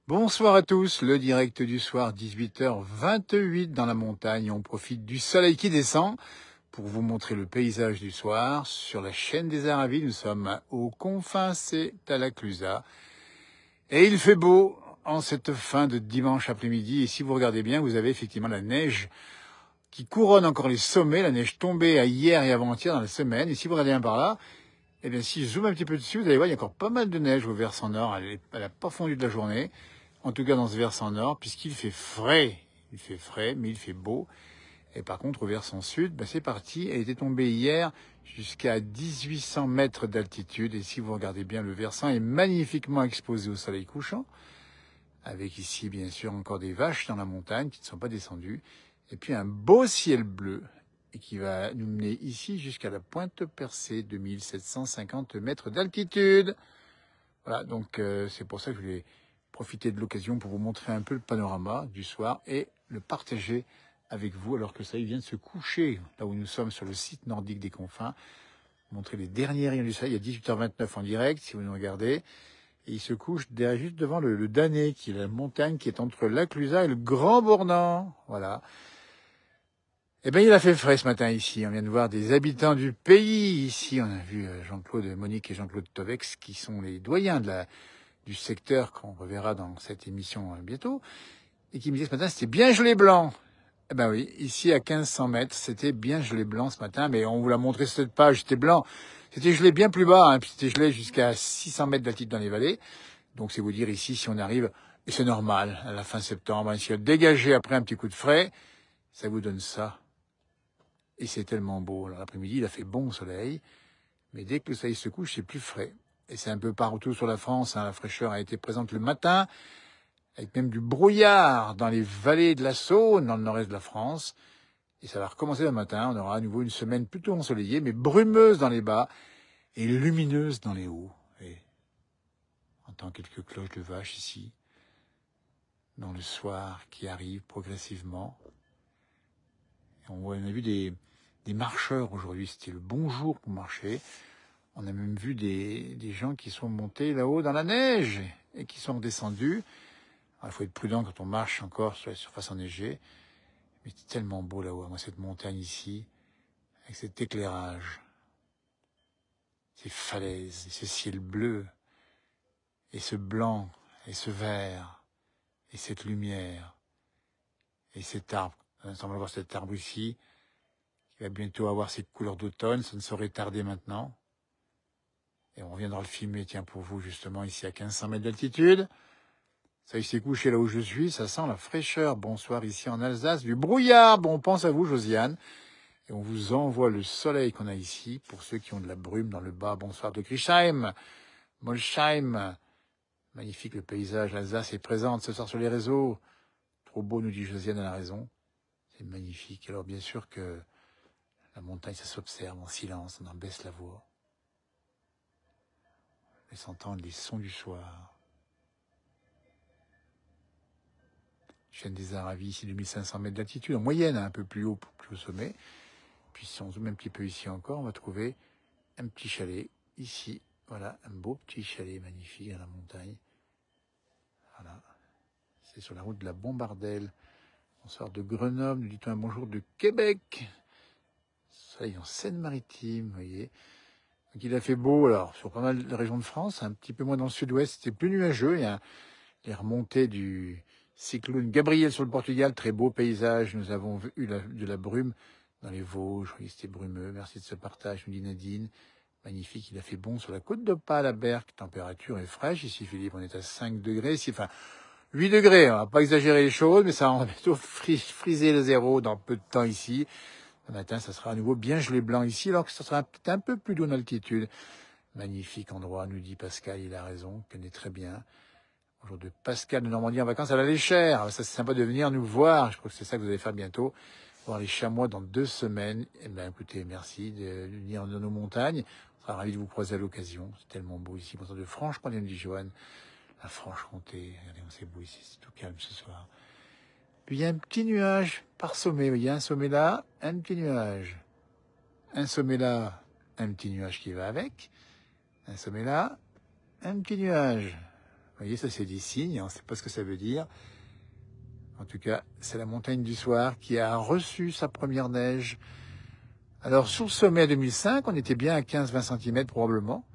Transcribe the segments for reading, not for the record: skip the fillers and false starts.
Bonsoir à tous, le direct du soir, 18h28 dans la montagne. On profite du soleil qui descend pour vous montrer le paysage du soir. Sur la chaîne des Aravis, nous sommes aux confins, c'est à la Clusaz. Et il fait beau en cette fin de dimanche après-midi. Et si vous regardez bien, vous avez effectivement la neige qui couronne encore les sommets. La neige tombée à hier et avant-hier dans la semaine. Et si vous regardez bien par là, eh bien, si je zoome un petit peu dessus, vous allez voir, il y a encore pas mal de neige au versant nord. Elle n'a pas fondu de la journée. En tout cas, dans ce versant nord, puisqu'il fait frais. Il fait frais, mais il fait beau. Et par contre, au versant sud, c'est parti. Elle était tombée hier jusqu'à 1800 mètres d'altitude. Et si vous regardez bien, le versant est magnifiquement exposé au soleil couchant. Avec ici, bien sûr, encore des vaches dans la montagne qui ne sont pas descendues. Et puis un beau ciel bleu. Et qui va nous mener ici jusqu'à la pointe percée de 1750 mètres d'altitude. Voilà, donc c'est pour ça que je voulais profiter de l'occasion pour vous montrer un peu le panorama du soir et le partager avec vous alors que ça vient de se coucher, là où nous sommes sur le site nordique des confins. Montrer les derniers rayons du soleil, il y a 18h29 en direct, si vous nous regardez. Et il se couche derrière, juste devant le Danet, qui est la montagne qui est entre la Clusaz et le Grand Bornand. Voilà. Eh bien, il a fait frais ce matin ici. On vient de voir des habitants du pays. Ici, on a vu Jean-Claude, Monique et Jean-Claude Tovex, qui sont les doyens du secteur qu'on reverra dans cette émission bientôt. Et qui me disaient ce matin, c'était bien gelé blanc. Eh ben oui, ici à 1500 mètres, c'était bien gelé blanc ce matin. Mais on vous l'a montré sur cette page, c'était blanc. C'était gelé bien plus bas, puis c'était gelé jusqu'à 600 mètres d'altitude dans les vallées. Donc c'est vous dire ici, si on arrive, et c'est normal, à la fin septembre, un ciel dégagé après un petit coup de frais, ça vous donne ça. Et c'est tellement beau. Alors, l'après-midi, il a fait bon soleil, mais dès que le soleil se couche, c'est plus frais. Et c'est un peu partout sur la France, la fraîcheur a été présente le matin, avec même du brouillard dans les vallées de la Saône, dans le nord-est de la France. Et ça va recommencer le matin, on aura à nouveau une semaine plutôt ensoleillée, mais brumeuse dans les bas et lumineuse dans les hauts. Et on entend quelques cloches de vaches ici, dans le soir qui arrive progressivement. Et on a vu des marcheurs aujourd'hui, c'était le bon jour pour marcher. On a même vu des gens qui sont montés là-haut dans la neige et qui sont redescendus. Alors, il faut être prudent quand on marche encore sur la surface enneigée. Mais c'est tellement beau là-haut, moi, cette montagne ici, avec cet éclairage, ces falaises, et ce ciel bleu, et ce blanc, et ce vert, et cette lumière, et cet arbre. On va voir cet arbre ici, qui va bientôt avoir ses couleurs d'automne, ça ne saurait tarder maintenant. Et on reviendra le filmer, tiens, pour vous, justement, ici à 1500 mètres d'altitude. Ça, il s'est couché là où je suis, ça sent la fraîcheur. Bonsoir, ici en Alsace, du brouillard. Bon, on pense à vous, Josiane. Et on vous envoie le soleil qu'on a ici. Pour ceux qui ont de la brume dans le bas, bonsoir de Griesheim, Molsheim. Magnifique le paysage, l'Alsace est présente ce soir sur les réseaux. Trop beau, nous dit Josiane, elle a raison. C'est magnifique. Alors, bien sûr que la montagne, ça s'observe en silence, on en baisse la voix. Laisse entendre les sons du soir. Chaîne des Aravis, ici 2500 mètres d'altitude, en moyenne, un peu plus haut, plus au sommet. Puis si on zoome un petit peu ici encore, on va trouver un petit chalet, ici. Voilà, un beau petit chalet magnifique à la montagne. Voilà, c'est sur la route de la Bombardelle. Bonsoir de Grenoble, nous dit-on un bonjour de Québec. Soleil en Seine-Maritime, vous voyez. Donc il a fait beau, alors, sur pas mal de régions de France, un petit peu moins dans le sud-ouest, c'était plus nuageux. Il y a les remontées du cyclone Gabriel sur le Portugal, très beau paysage. Nous avons eu de la brume dans les Vosges, oui, c'était brumeux. Merci de ce partage, nous dit Nadine. Magnifique, il a fait bon sur la côte d'Opale à Berck. Température est fraîche. Ici, Philippe, on est à 5 degrés. Ici, enfin, 8 degrés. On va pas exagérer les choses, mais ça va bientôt friser le zéro dans peu de temps ici. Le matin, ça sera à nouveau bien gelé blanc ici, alors que ça sera peut-être un peu plus doux en altitude. Magnifique endroit, nous dit Pascal, il a raison, connaît très bien. Bonjour de Pascal de Normandie en vacances à la Léchère. Ça, c'est sympa de venir nous voir. Je crois que c'est ça que vous allez faire bientôt. Voir les chamois dans 2 semaines. Eh bien, écoutez, merci de venir dans nos montagnes. On sera ravis de vous croiser à l'occasion. C'est tellement beau ici. Bonsoir de Franche-Comté, dit Joanne. La Franche-Comté. Regardez, c'est beau ici. C'est tout calme ce soir. Puis il y a un petit nuage par sommet. Il y a un sommet là, un petit nuage. Un sommet là, un petit nuage qui va avec. Un sommet là, un petit nuage. Vous voyez, ça c'est des signes, on ne sait pas ce que ça veut dire. En tout cas, c'est la montagne du Soir qui a reçu sa première neige. Alors, sur le sommet 2005, on était bien à 15-20 cm probablement.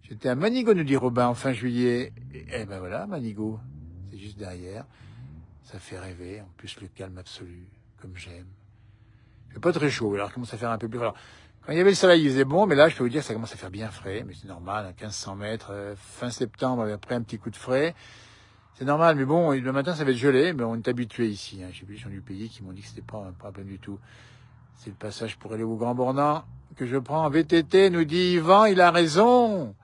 J'étais à Manigo, nous dit Robin, en fin juillet. Et ben voilà, Manigo, c'est juste derrière. Ça fait rêver, en plus le calme absolu, comme j'aime. Il fait pas très chaud, alors il commence à faire un peu plus... Alors, quand il y avait le soleil, il faisait bon, mais là, je peux vous dire, ça commence à faire bien frais, mais c'est normal, à 1500 mètres, fin septembre, après un petit coup de frais. C'est normal, mais bon, le matin, ça va être gelé, mais on est habitué ici. Hein. J'ai vu des gens du pays qui m'ont dit que c'était pas un problème du tout. C'est le passage pour aller au Grand Bornand que je prends en VTT, nous dit Yvan, il a raison.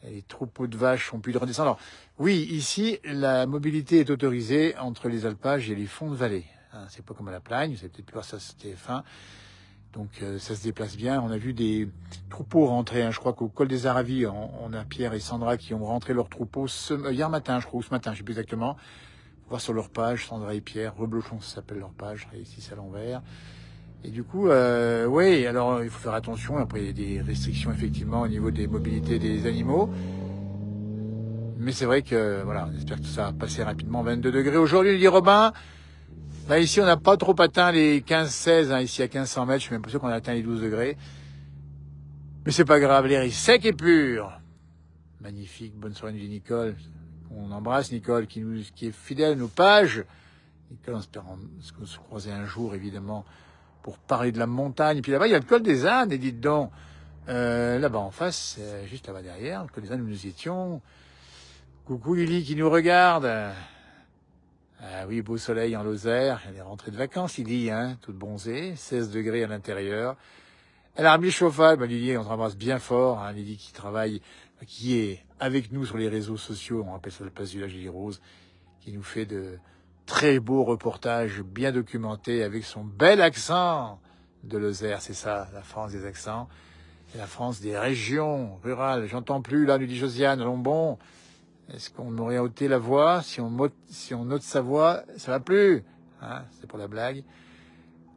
Et les troupeaux de vaches ont pu de redescendre. Alors, oui, ici, la mobilité est autorisée entre les alpages et les fonds de vallée. Hein, c'est pas comme à la Plagne, vous avez peut-être pu voir ça sur TF1. Donc, ça se déplace bien. On a vu des troupeaux rentrer. Hein. Je crois qu'au col des Aravis, on a Pierre et Sandra qui ont rentré leurs troupeaux hier matin, je crois, ou ce matin, je sais plus exactement. On voir sur leur page, Sandra et Pierre, Reblochon, ça s'appelle leur page, et ici c'est à l'envers. Et du coup, oui, alors il faut faire attention. Après, il y a des restrictions effectivement au niveau des mobilités des animaux. Mais c'est vrai que, voilà, j'espère que tout ça va passer rapidement. 22 degrés aujourd'hui, dit Robin. Là, ici, on n'a pas trop atteint les 15-16, hein, ici à 1500 mètres. Je suis même pas sûr qu'on a atteint les 12 degrés. Mais c'est pas grave, l'air est sec et pur. Magnifique, bonne soirée, nous dit Nicole. On embrasse Nicole qui est fidèle à nos pages. Nicole, en espérant se croiser un jour, évidemment, pour parler de la montagne. Et puis là-bas, il y a le col des Ânes, et dites donc, là-bas en face, juste là-bas derrière, le col des Ânes où nous étions. Coucou Lily qui nous regarde. Ah oui, beau soleil en Lozère. Elle est rentrée de vacances, Lily, hein, toute bronzée, 16 degrés à l'intérieur. Elle a remis le chauffage, Lily, on t'embrasse bien fort, hein, Lily qui travaille, qui est avec nous sur les réseaux sociaux, on appelle ça la place du lac Lily Rose, qui nous fait de très beaux reportages bien documentés avec son bel accent de Lozère. C'est ça, la France des accents. Et la France des régions rurales. J'entends plus, là, nous dit Josiane, allons bon. Est-ce qu'on m'aurait ôté la voix? Si on ôte sa voix, ça va plus. Hein, c'est pour la blague.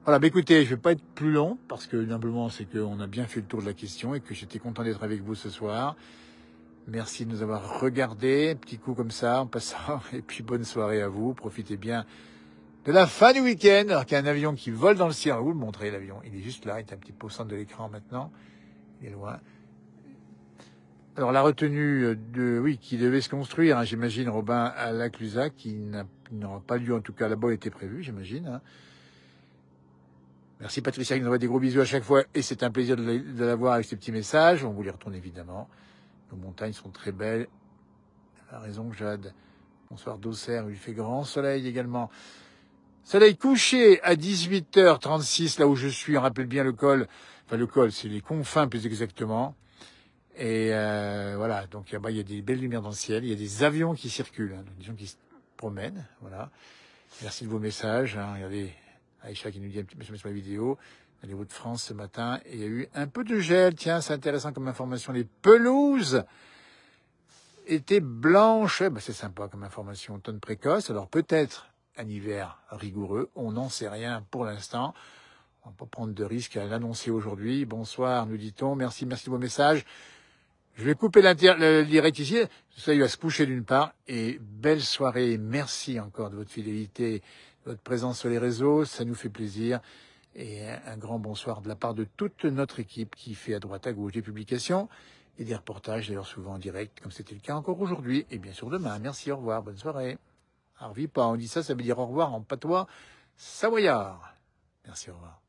Voilà, bah écoutez, je vais pas être plus long, parce que simplement, c'est qu'on a bien fait le tour de la question et que j'étais content d'être avec vous ce soir. Merci de nous avoir regardés. Petit coup comme ça, en passant. Et puis, bonne soirée à vous. Profitez bien de la fin du week-end. Alors qu'il y a un avion qui vole dans le ciel. Vous le montrez, l'avion. Il est juste là. Il est un petit peu au centre de l'écran maintenant. Il est loin. Alors, la retenue qui devait se construire, hein, j'imagine, Robin, à Laclusac, qui n'aura pas lieu, en tout cas, là-bas, était prévu, j'imagine. Hein. Merci Patricia qui nous envoie des gros bisous à chaque fois. Et c'est un plaisir de la voir avec ces petits messages. On vous les retourne évidemment. Nos montagnes sont très belles. Elle a raison, Jade. Bonsoir d'Auxerre, il fait grand soleil également. Soleil couché à 18h36, là où je suis. On rappelle bien le col. Enfin, le col, c'est les confins plus exactement. Et voilà, donc il y a des belles lumières dans le ciel. Il y a des avions qui circulent, hein, des gens qui se promènent. Voilà. Merci de vos messages. Hein. Regardez, Aïcha qui nous dit un petit message sur la vidéo. Dans les Hauts-de-France ce matin. Et il y a eu un peu de gel. Tiens, c'est intéressant comme information. Les pelouses étaient blanches. Ben, c'est sympa comme information. Automne précoce. Alors peut-être un hiver rigoureux. On n'en sait rien pour l'instant. On va pas prendre de risque à l'annoncer aujourd'hui. Bonsoir, nous dit-on. Merci de vos messages. Je vais couper le direct ici. Ça, il va se coucher d'une part. Et belle soirée. Merci encore de votre fidélité, de votre présence sur les réseaux. Ça nous fait plaisir. Et un grand bonsoir de la part de toute notre équipe qui fait à droite à gauche des publications et des reportages, d'ailleurs souvent en direct, comme c'était le cas encore aujourd'hui, et bien sûr demain. Merci, au revoir, bonne soirée. Arvi pas, on dit ça veut dire au revoir en patois savoyard. Merci, au revoir.